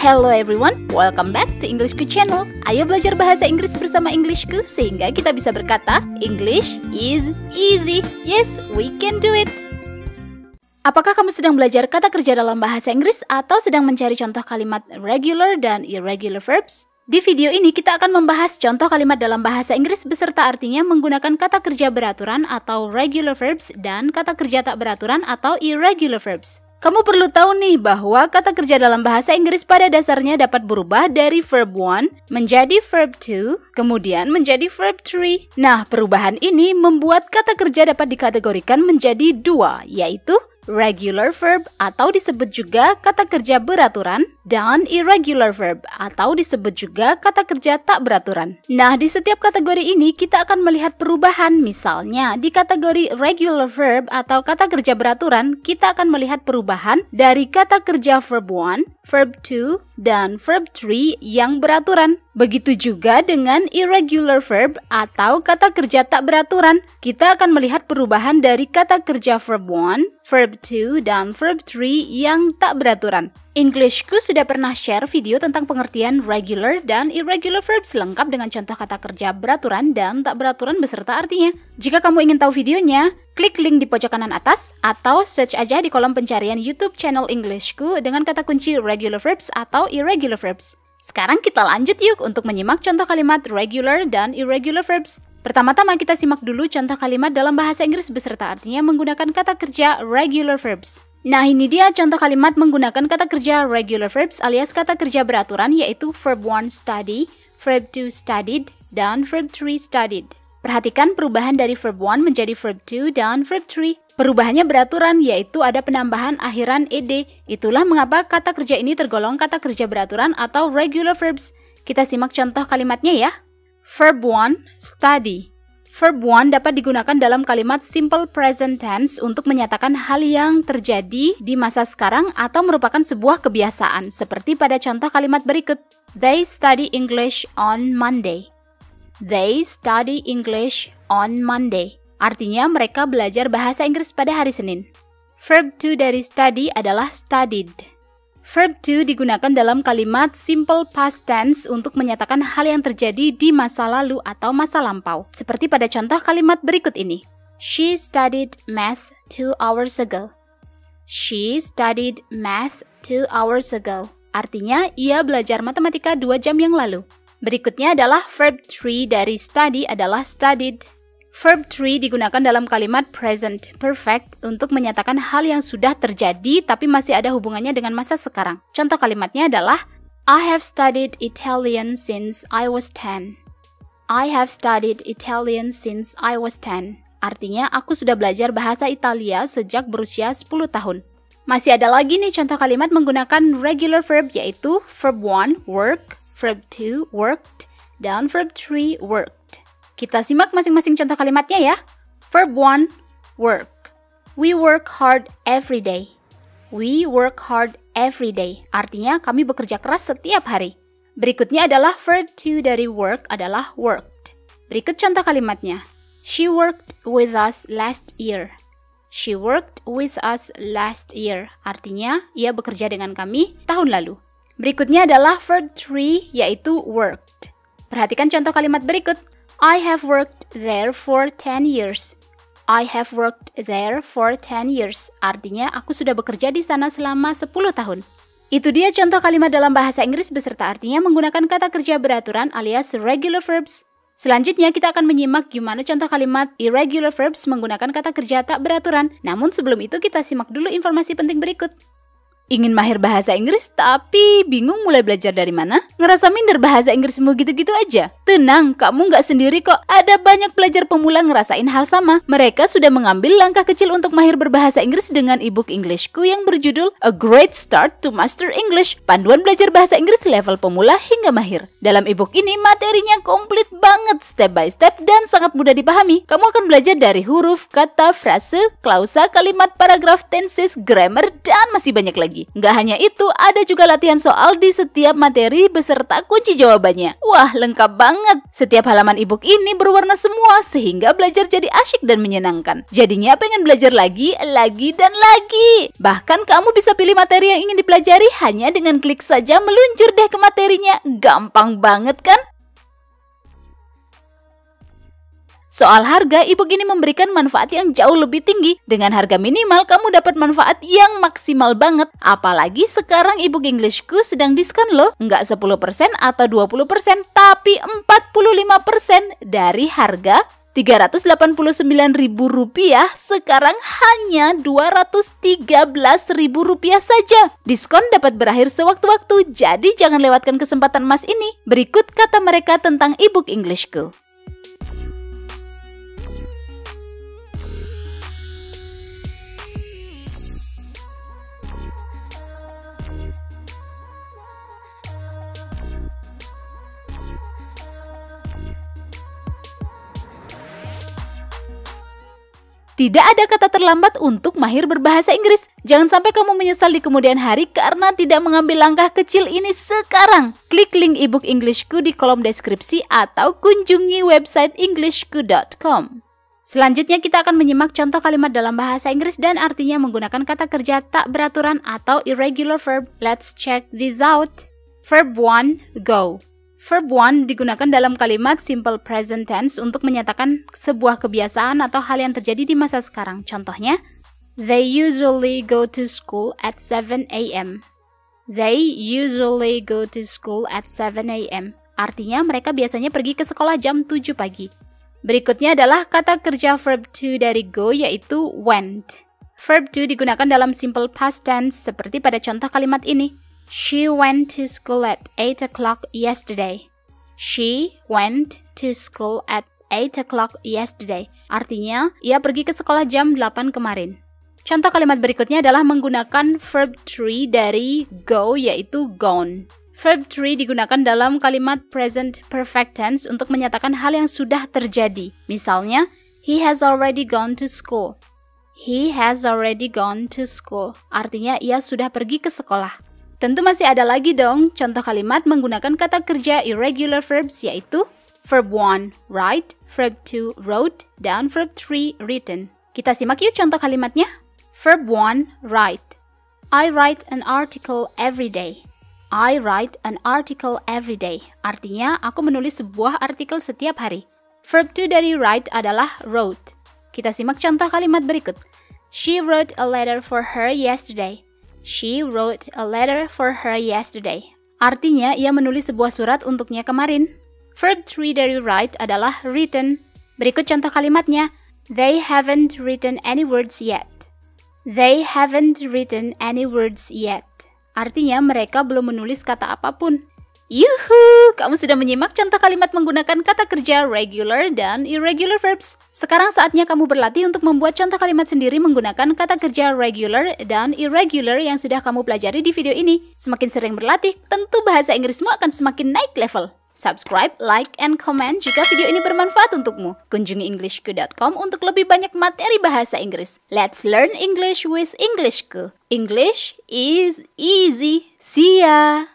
Hello everyone, welcome back to Englishku channel. Ayo belajar bahasa Inggris bersama Englishku sehingga kita bisa berkata English is easy. Yes, we can do it. Apakah kamu sedang belajar kata kerja dalam bahasa Inggris atau sedang mencari contoh kalimat regular dan irregular verbs? Di video ini kita akan membahas contoh kalimat dalam bahasa Inggris beserta artinya menggunakan kata kerja beraturan atau regular verbs dan kata kerja tak beraturan atau irregular verbs. Kamu perlu tahu nih bahwa kata kerja dalam bahasa Inggris pada dasarnya dapat berubah dari verb 1 menjadi verb 2, kemudian menjadi verb 3. Nah, perubahan ini membuat kata kerja dapat dikategorikan menjadi dua, yaitu regular verb atau disebut juga kata kerja beraturan dan irregular verb atau disebut juga kata kerja tak beraturan. Nah, di setiap kategori ini kita akan melihat perubahan. Misalnya, di kategori regular verb atau kata kerja beraturan, kita akan melihat perubahan dari kata kerja verb 1, verb 2, dan verb 3 yang beraturan. Begitu juga dengan irregular verb atau kata kerja tak beraturan. Kita akan melihat perubahan dari kata kerja verb 1, verb 2, dan verb 3 yang tak beraturan. Englishku sudah pernah share video tentang pengertian regular dan irregular verbs lengkap dengan contoh kata kerja beraturan dan tak beraturan beserta artinya. Jika kamu ingin tahu videonya, klik link di pojok kanan atas atau search aja di kolom pencarian YouTube channel Englishku dengan kata kunci regular verbs atau irregular verbs. Sekarang kita lanjut yuk untuk menyimak contoh kalimat regular dan irregular verbs. Pertama-tama kita simak dulu contoh kalimat dalam bahasa Inggris beserta artinya menggunakan kata kerja regular verbs. Nah, ini dia contoh kalimat menggunakan kata kerja regular verbs alias kata kerja beraturan, yaitu verb 1 study, verb 2 studied, dan verb 3 studied. Perhatikan perubahan dari verb 1 menjadi verb 2 dan verb 3. Perubahannya beraturan, yaitu ada penambahan akhiran ed. Itulah mengapa kata kerja ini tergolong kata kerja beraturan atau regular verbs. Kita simak contoh kalimatnya ya. Verb 1 study. Verb 1 dapat digunakan dalam kalimat simple present tense untuk menyatakan hal yang terjadi di masa sekarang atau merupakan sebuah kebiasaan, seperti pada contoh kalimat berikut. They study English on Monday. They study English on Monday. Artinya mereka belajar bahasa Inggris pada hari Senin. Verb 2 dari study adalah studied. Verb 2 digunakan dalam kalimat simple past tense untuk menyatakan hal yang terjadi di masa lalu atau masa lampau. Seperti pada contoh kalimat berikut ini. She studied math 2 hours ago. She studied math 2 hours ago. Artinya, ia belajar matematika 2 jam yang lalu. Berikutnya adalah verb 3 dari study adalah studied. Verb 3 digunakan dalam kalimat present perfect untuk menyatakan hal yang sudah terjadi tapi masih ada hubungannya dengan masa sekarang. Contoh kalimatnya adalah I have studied Italian since I was 10. I have studied Italian since I was 10. Artinya, aku sudah belajar bahasa Italia sejak berusia 10 tahun. Masih ada lagi nih contoh kalimat menggunakan regular verb, yaitu verb 1 work, verb 2 worked, dan verb 3 worked. Kita simak masing-masing contoh kalimatnya ya. Verb 1, work. We work hard every day. We work hard every day. Artinya kami bekerja keras setiap hari. Berikutnya adalah verb 2 dari work adalah worked. Berikut contoh kalimatnya. She worked with us last year. She worked with us last year. Artinya ia bekerja dengan kami tahun lalu. Berikutnya adalah verb 3 yaitu worked. Perhatikan contoh kalimat berikut. I have worked there for 10 years. I have worked there for 10 years. Artinya, aku sudah bekerja di sana selama 10 tahun. Itu dia contoh kalimat dalam bahasa Inggris beserta artinya menggunakan kata kerja beraturan alias regular verbs. Selanjutnya, kita akan menyimak gimana contoh kalimat irregular verbs menggunakan kata kerja tak beraturan. Namun sebelum itu, kita simak dulu informasi penting berikut. Ingin mahir bahasa Inggris tapi bingung mulai belajar dari mana? Ngerasa minder bahasa Inggrismu gitu-gitu aja? Tenang, kamu nggak sendiri kok. Ada banyak pelajar pemula ngerasain hal sama. Mereka sudah mengambil langkah kecil untuk mahir berbahasa Inggris dengan ebook Englishku yang berjudul A Great Start to Master English. Panduan belajar bahasa Inggris level pemula hingga mahir. Dalam ebook ini materinya komplit banget, step by step dan sangat mudah dipahami. Kamu akan belajar dari huruf, kata, frase, klausa, kalimat, paragraf, tenses, grammar, dan masih banyak lagi. lagi. Nggak hanya itu, ada juga latihan soal di setiap materi beserta kunci jawabannya. Wah, lengkap banget. Setiap halaman e-book ini berwarna semua sehingga belajar jadi asyik dan menyenangkan. Jadinya pengen belajar lagi, dan lagi. Bahkan kamu bisa pilih materi yang ingin dipelajari hanya dengan klik saja meluncur deh ke materinya. Gampang banget kan? Soal harga, e-book ini memberikan manfaat yang jauh lebih tinggi. Dengan harga minimal, kamu dapat manfaat yang maksimal banget. Apalagi sekarang e-book Englishku sedang diskon loh. Nggak 10% atau 20%, tapi 45% dari harga Rp389.000 sekarang hanya Rp213.000 saja. Diskon dapat berakhir sewaktu-waktu, jadi jangan lewatkan kesempatan emas ini. Berikut kata mereka tentang e-book Englishku. Tidak ada kata terlambat untuk mahir berbahasa Inggris. Jangan sampai kamu menyesal di kemudian hari karena tidak mengambil langkah kecil ini sekarang. Klik link e-book Englishku di kolom deskripsi atau kunjungi website englishku.com. Selanjutnya kita akan menyimak contoh kalimat dalam bahasa Inggris dan artinya menggunakan kata kerja tak beraturan atau irregular verb. Let's check this out. Verb 1, go. Verb 1 digunakan dalam kalimat simple present tense untuk menyatakan sebuah kebiasaan atau hal yang terjadi di masa sekarang. Contohnya, they usually go to school at 7 a.m. They usually go to school at 7 a.m. Artinya mereka biasanya pergi ke sekolah jam 7 pagi. Berikutnya adalah kata kerja verb 2 dari go yaitu went. Verb 2 digunakan dalam simple past tense seperti pada contoh kalimat ini. She went to school at 8 o'clock yesterday. She went to school at 8 o'clock yesterday. Artinya, ia pergi ke sekolah jam 8 kemarin. Contoh kalimat berikutnya adalah menggunakan verb 3 dari go yaitu gone. Verb 3 digunakan dalam kalimat present perfect tense untuk menyatakan hal yang sudah terjadi. Misalnya, he has already gone to school. He has already gone to school. Artinya, ia sudah pergi ke sekolah. Tentu masih ada lagi dong contoh kalimat menggunakan kata kerja irregular verbs yaitu verb 1, write, verb 2, wrote, dan verb 3, written. Kita simak yuk contoh kalimatnya. Verb 1, write. I write an article every day. I write an article every day. Artinya, aku menulis sebuah artikel setiap hari. Verb 2 dari write adalah wrote. Kita simak contoh kalimat berikut. She wrote a letter for her yesterday. She wrote a letter for her yesterday. Artinya, ia menulis sebuah surat untuknya kemarin. Verb 3 dari write adalah written. Berikut contoh kalimatnya. They haven't written any words yet. They haven't written any words yet. Artinya, mereka belum menulis kata apapun. Yuhu! Kamu sudah menyimak contoh kalimat menggunakan kata kerja regular dan irregular verbs. Sekarang saatnya kamu berlatih untuk membuat contoh kalimat sendiri menggunakan kata kerja regular dan irregular yang sudah kamu pelajari di video ini. Semakin sering berlatih, tentu bahasa Inggrismu akan semakin naik level. Subscribe, like, and comment jika video ini bermanfaat untukmu. Kunjungi englishku.com untuk lebih banyak materi bahasa Inggris. Let's learn English with Englishku. English is easy. See ya!